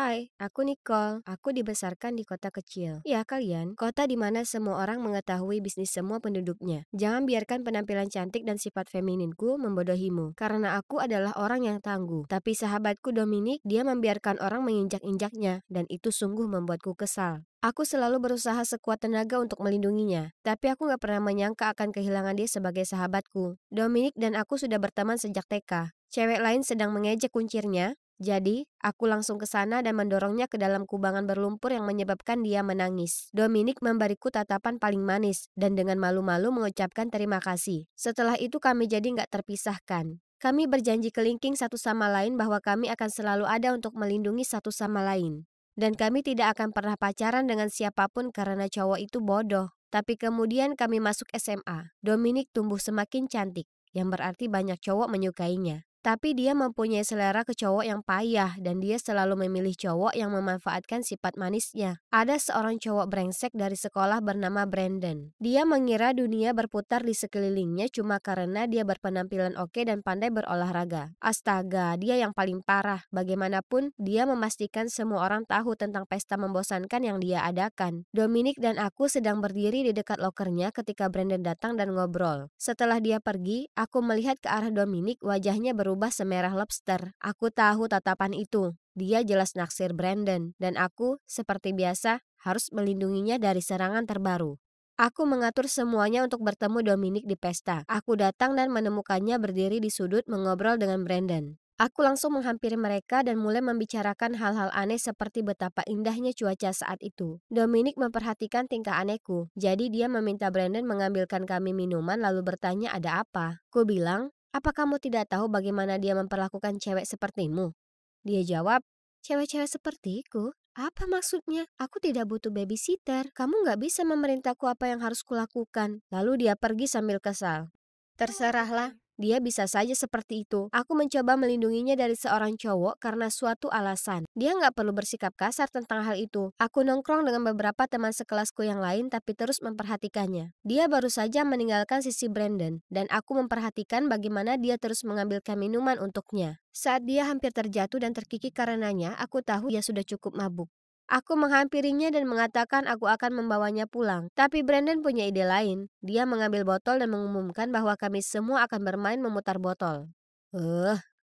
Hai, aku Nicole. Aku dibesarkan di kota kecil. Ya kalian, kota di mana semua orang mengetahui bisnis semua penduduknya. Jangan biarkan penampilan cantik dan sifat femininku membodohimu. Karena aku adalah orang yang tangguh. Tapi sahabatku Dominic, dia membiarkan orang menginjak-injaknya. Dan itu sungguh membuatku kesal. Aku selalu berusaha sekuat tenaga untuk melindunginya. Tapi aku gak pernah menyangka akan kehilangan dia sebagai sahabatku. Dominic dan aku sudah berteman sejak TK. Cewek lain sedang mengejek kuncirnya. Jadi, aku langsung ke sana dan mendorongnya ke dalam kubangan berlumpur yang menyebabkan dia menangis. Dominic memberiku tatapan paling manis dan dengan malu-malu mengucapkan terima kasih. Setelah itu kami jadi nggak terpisahkan. Kami berjanji kelingking satu sama lain bahwa kami akan selalu ada untuk melindungi satu sama lain. Dan kami tidak akan pernah pacaran dengan siapapun karena cowok itu bodoh. Tapi kemudian kami masuk SMA. Dominic tumbuh semakin cantik, yang berarti banyak cowok menyukainya. Tapi dia mempunyai selera ke cowok yang payah dan dia selalu memilih cowok yang memanfaatkan sifat manisnya. Ada seorang cowok brengsek dari sekolah bernama Brandon. Dia mengira dunia berputar di sekelilingnya cuma karena dia berpenampilan oke dan pandai berolahraga. Astaga, dia yang paling parah. Bagaimanapun, dia memastikan semua orang tahu tentang pesta membosankan yang dia adakan. Dominic dan aku sedang berdiri di dekat lokernya ketika Brandon datang dan ngobrol. Setelah dia pergi, aku melihat ke arah Dominic, wajahnya berubah semerah lobster. Aku tahu tatapan itu. Dia jelas naksir Brandon, dan aku, seperti biasa, harus melindunginya dari serangan terbaru. Aku mengatur semuanya untuk bertemu Dominic di pesta. Aku datang dan menemukannya berdiri di sudut mengobrol dengan Brandon. Aku langsung menghampiri mereka dan mulai membicarakan hal-hal aneh seperti betapa indahnya cuaca saat itu. Dominic memperhatikan tingkah anehku, jadi dia meminta Brandon mengambilkan kami minuman lalu bertanya ada apa. Ku bilang, apa kamu tidak tahu bagaimana dia memperlakukan cewek sepertimu? Dia jawab, cewek-cewek sepertiku? Apa maksudnya? Aku tidak butuh babysitter. Kamu nggak bisa memerintahku apa yang harus kulakukan. Lalu dia pergi sambil kesal. Terserahlah, dia bisa saja seperti itu. Aku mencoba melindunginya dari seorang cowok karena suatu alasan. Dia nggak perlu bersikap kasar tentang hal itu. Aku nongkrong dengan beberapa teman sekelasku yang lain tapi terus memperhatikannya. Dia baru saja meninggalkan sisi Brandon, dan aku memperhatikan bagaimana dia terus mengambilkan minuman untuknya. Saat dia hampir terjatuh dan terkikik karenanya, aku tahu dia sudah cukup mabuk. Aku menghampirinya dan mengatakan aku akan membawanya pulang. Tapi Brandon punya ide lain. Dia mengambil botol dan mengumumkan bahwa kami semua akan bermain memutar botol.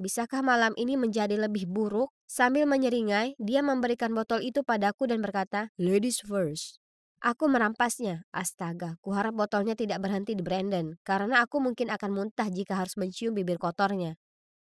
Bisakah malam ini menjadi lebih buruk? Sambil menyeringai, dia memberikan botol itu padaku dan berkata, "Ladies first." Aku merampasnya. Astaga, kuharap botolnya tidak berhenti di Brandon, karena aku mungkin akan muntah jika harus mencium bibir kotornya.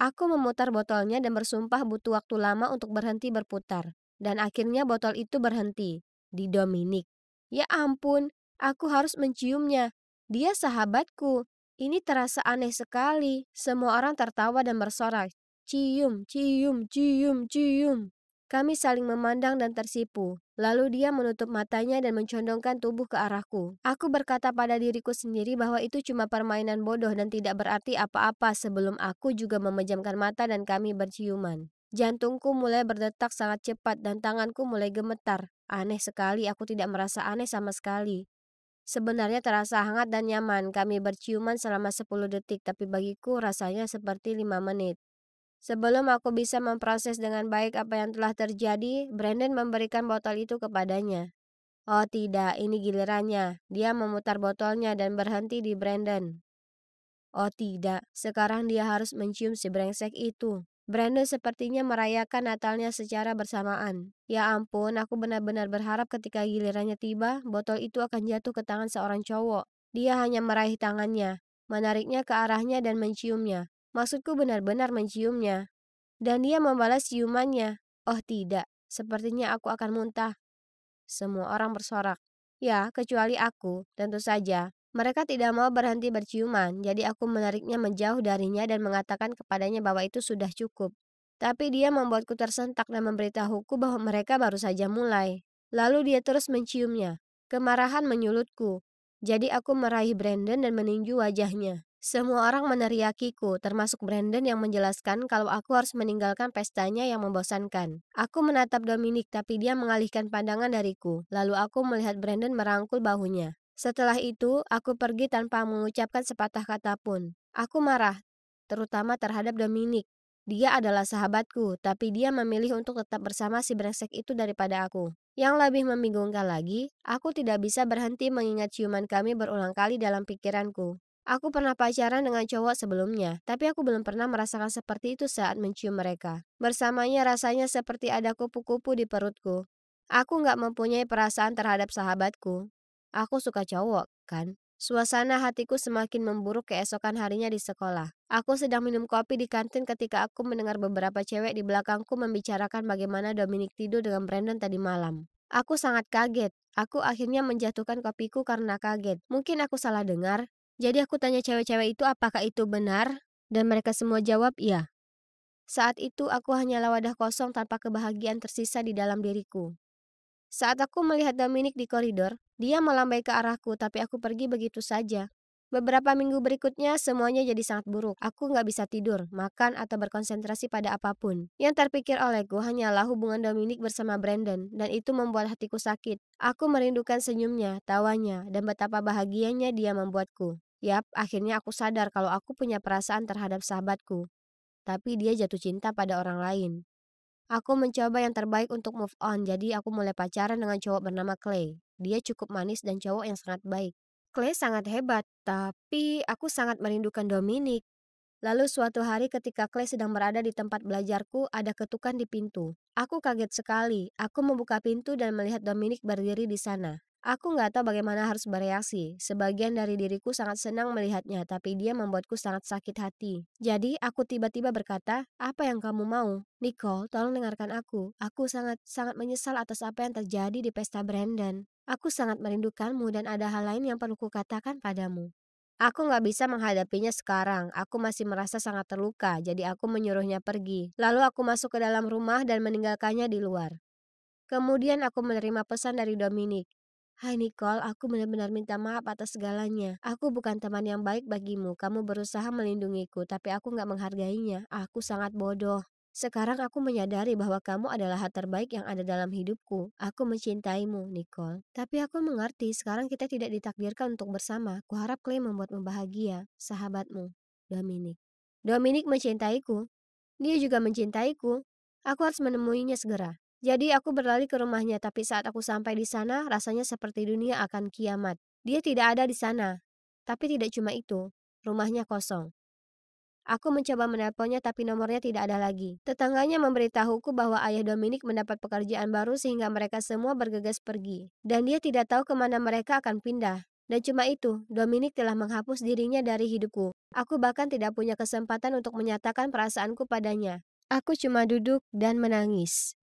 Aku memutar botolnya dan bersumpah butuh waktu lama untuk berhenti berputar. Dan akhirnya botol itu berhenti di Dominic. Ya ampun, aku harus menciumnya. Dia sahabatku. Ini terasa aneh sekali. Semua orang tertawa dan bersorak. Cium, cium, cium, cium. Kami saling memandang dan tersipu. Lalu dia menutup matanya dan mencondongkan tubuh ke arahku. Aku berkata pada diriku sendiri bahwa itu cuma permainan bodoh dan tidak berarti apa-apa sebelum aku juga memejamkan mata dan kami berciuman. Jantungku mulai berdetak sangat cepat dan tanganku mulai gemetar. Aneh sekali, aku tidak merasa aneh sama sekali. Sebenarnya terasa hangat dan nyaman. Kami berciuman selama 10 detik, tapi bagiku rasanya seperti 5 menit. Sebelum aku bisa memproses dengan baik apa yang telah terjadi, Brandon memberikan botol itu kepadanya. Oh tidak, ini gilirannya. Dia memutar botolnya dan berhenti di Brandon. Oh tidak, sekarang dia harus mencium si brengsek itu. Brandon sepertinya merayakan Natalnya secara bersamaan. Ya ampun, aku benar-benar berharap ketika gilirannya tiba, botol itu akan jatuh ke tangan seorang cowok. Dia hanya meraih tangannya, menariknya ke arahnya dan menciumnya. Maksudku benar-benar menciumnya. Dan dia membalas ciumannya. Oh tidak, sepertinya aku akan muntah. Semua orang bersorak. Ya, kecuali aku, tentu saja. Mereka tidak mau berhenti berciuman, jadi aku menariknya menjauh darinya dan mengatakan kepadanya bahwa itu sudah cukup. Tapi dia membuatku tersentak dan memberitahuku bahwa mereka baru saja mulai. Lalu dia terus menciumnya. Kemarahan menyulutku. Jadi aku meraih Brandon dan meninju wajahnya. Semua orang meneriakiku, termasuk Brandon yang menjelaskan kalau aku harus meninggalkan pestanya yang membosankan. Aku menatap Dominic tapi dia mengalihkan pandangan dariku. Lalu aku melihat Brandon merangkul bahunya. Setelah itu, aku pergi tanpa mengucapkan sepatah kata pun. Aku marah, terutama terhadap Dominic. Dia adalah sahabatku, tapi dia memilih untuk tetap bersama si brengsek itu daripada aku. Yang lebih membingungkan lagi, aku tidak bisa berhenti mengingat ciuman kami berulang kali dalam pikiranku. Aku pernah pacaran dengan cowok sebelumnya, tapi aku belum pernah merasakan seperti itu saat mencium mereka. Bersamanya rasanya seperti ada kupu-kupu di perutku. Aku nggak mempunyai perasaan terhadap sahabatku. Aku suka cowok, kan? Suasana hatiku semakin memburuk keesokan harinya di sekolah. Aku sedang minum kopi di kantin ketika aku mendengar beberapa cewek di belakangku membicarakan bagaimana Dominic tidur dengan Brandon tadi malam. Aku sangat kaget. Aku akhirnya menjatuhkan kopiku karena kaget. Mungkin aku salah dengar. Jadi aku tanya cewek-cewek itu apakah itu benar? Dan mereka semua jawab iya. Saat itu aku hanyalah wadah kosong tanpa kebahagiaan tersisa di dalam diriku. Saat aku melihat Dominic di koridor, dia melambai ke arahku tapi aku pergi begitu saja. Beberapa minggu berikutnya semuanya jadi sangat buruk. Aku nggak bisa tidur, makan, atau berkonsentrasi pada apapun. Yang terpikir olehku hanyalah hubungan Dominic bersama Brandon, dan itu membuat hatiku sakit. Aku merindukan senyumnya, tawanya, dan betapa bahagianya dia membuatku. Yap, akhirnya aku sadar kalau aku punya perasaan terhadap sahabatku. Tapi dia jatuh cinta pada orang lain. Aku mencoba yang terbaik untuk move on, jadi aku mulai pacaran dengan cowok bernama Clay. Dia cukup manis dan cowok yang sangat baik. Clay sangat hebat, tapi aku sangat merindukan Dominic. Lalu suatu hari ketika Clay sedang berada di tempat belajarku, ada ketukan di pintu. Aku kaget sekali. Aku membuka pintu dan melihat Dominic berdiri di sana. Aku nggak tahu bagaimana harus bereaksi. Sebagian dari diriku sangat senang melihatnya, tapi dia membuatku sangat sakit hati. Jadi aku tiba-tiba berkata, apa yang kamu mau? Nicole, tolong dengarkan aku. Aku sangat menyesal atas apa yang terjadi di pesta Brandon. Aku sangat merindukanmu dan ada hal lain yang perlu kukatakan padamu. Aku nggak bisa menghadapinya sekarang. Aku masih merasa sangat terluka, jadi aku menyuruhnya pergi. Lalu aku masuk ke dalam rumah dan meninggalkannya di luar. Kemudian aku menerima pesan dari Dominic. Hai Nicole, aku benar-benar minta maaf atas segalanya. Aku bukan teman yang baik bagimu. Kamu berusaha melindungiku, tapi aku nggak menghargainya. Aku sangat bodoh. Sekarang aku menyadari bahwa kamu adalah hal terbaik yang ada dalam hidupku. Aku mencintaimu, Nicole. Tapi aku mengerti sekarang kita tidak ditakdirkan untuk bersama. Kuharap Clay membuatmu bahagia. Sahabatmu, Dominic. Dominic mencintaiku. Dia juga mencintaiku. Aku harus menemuinya segera. Jadi aku berlari ke rumahnya, tapi saat aku sampai di sana, rasanya seperti dunia akan kiamat. Dia tidak ada di sana. Tapi tidak cuma itu, rumahnya kosong. Aku mencoba menelponnya tapi nomornya tidak ada lagi. Tetangganya memberitahuku bahwa ayah Dominic mendapat pekerjaan baru sehingga mereka semua bergegas pergi. Dan dia tidak tahu kemana mereka akan pindah. Dan cuma itu, Dominic telah menghapus dirinya dari hidupku. Aku bahkan tidak punya kesempatan untuk menyatakan perasaanku padanya. Aku cuma duduk dan menangis.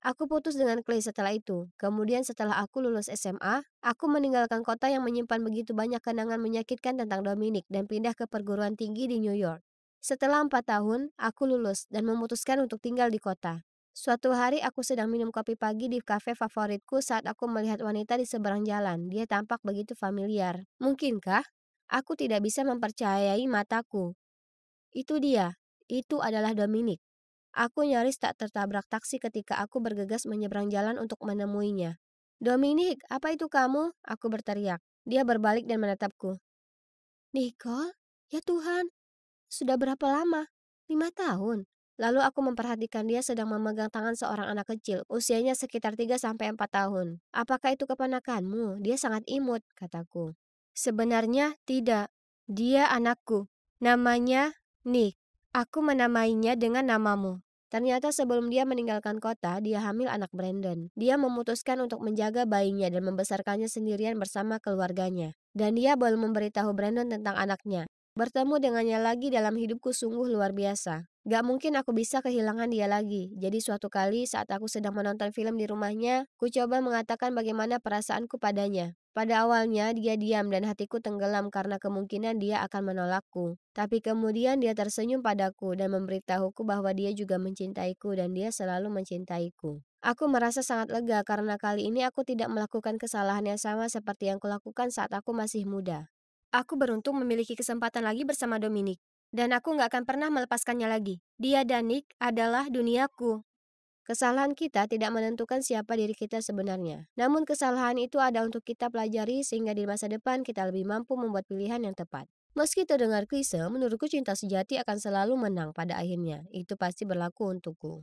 Aku putus dengan Clay setelah itu. Kemudian setelah aku lulus SMA, aku meninggalkan kota yang menyimpan begitu banyak kenangan menyakitkan tentang Dominic dan pindah ke perguruan tinggi di New York. Setelah 4 tahun, aku lulus dan memutuskan untuk tinggal di kota. Suatu hari aku sedang minum kopi pagi di kafe favoritku saat aku melihat wanita di seberang jalan. Dia tampak begitu familiar. Mungkinkah? Aku tidak bisa mempercayai mataku. Itu dia. Itu adalah Dominic. Aku nyaris tak tertabrak taksi ketika aku bergegas menyeberang jalan untuk menemuinya. Dominic, apa itu kamu? Aku berteriak. Dia berbalik dan menatapku. Nicole? Ya Tuhan, sudah berapa lama? 5 tahun. Lalu aku memperhatikan dia sedang memegang tangan seorang anak kecil, usianya sekitar 3 sampai 4 tahun. Apakah itu keponakanmu? Dia sangat imut, kataku. Sebenarnya tidak. Dia anakku. Namanya Nick. Aku menamainya dengan namamu. Ternyata sebelum dia meninggalkan kota, dia hamil anak Brandon. Dia memutuskan untuk menjaga bayinya dan membesarkannya sendirian bersama keluarganya. Dan dia belum memberitahu Brandon tentang anaknya. Bertemu dengannya lagi dalam hidupku sungguh luar biasa. Gak mungkin aku bisa kehilangan dia lagi. Jadi suatu kali saat aku sedang menonton film di rumahnya, ku coba mengatakan bagaimana perasaanku padanya. Pada awalnya dia diam dan hatiku tenggelam karena kemungkinan dia akan menolakku. Tapi kemudian dia tersenyum padaku dan memberitahuku bahwa dia juga mencintaiku dan dia selalu mencintaiku. Aku merasa sangat lega karena kali ini aku tidak melakukan kesalahan yang sama seperti yang kulakukan saat aku masih muda. Aku beruntung memiliki kesempatan lagi bersama Dominic. Dan aku nggak akan pernah melepaskannya lagi. Dia dan Nick adalah duniaku. Kesalahan kita tidak menentukan siapa diri kita sebenarnya. Namun kesalahan itu ada untuk kita pelajari sehingga di masa depan kita lebih mampu membuat pilihan yang tepat. Meski terdengar klise, menurutku cinta sejati akan selalu menang pada akhirnya. Itu pasti berlaku untukku.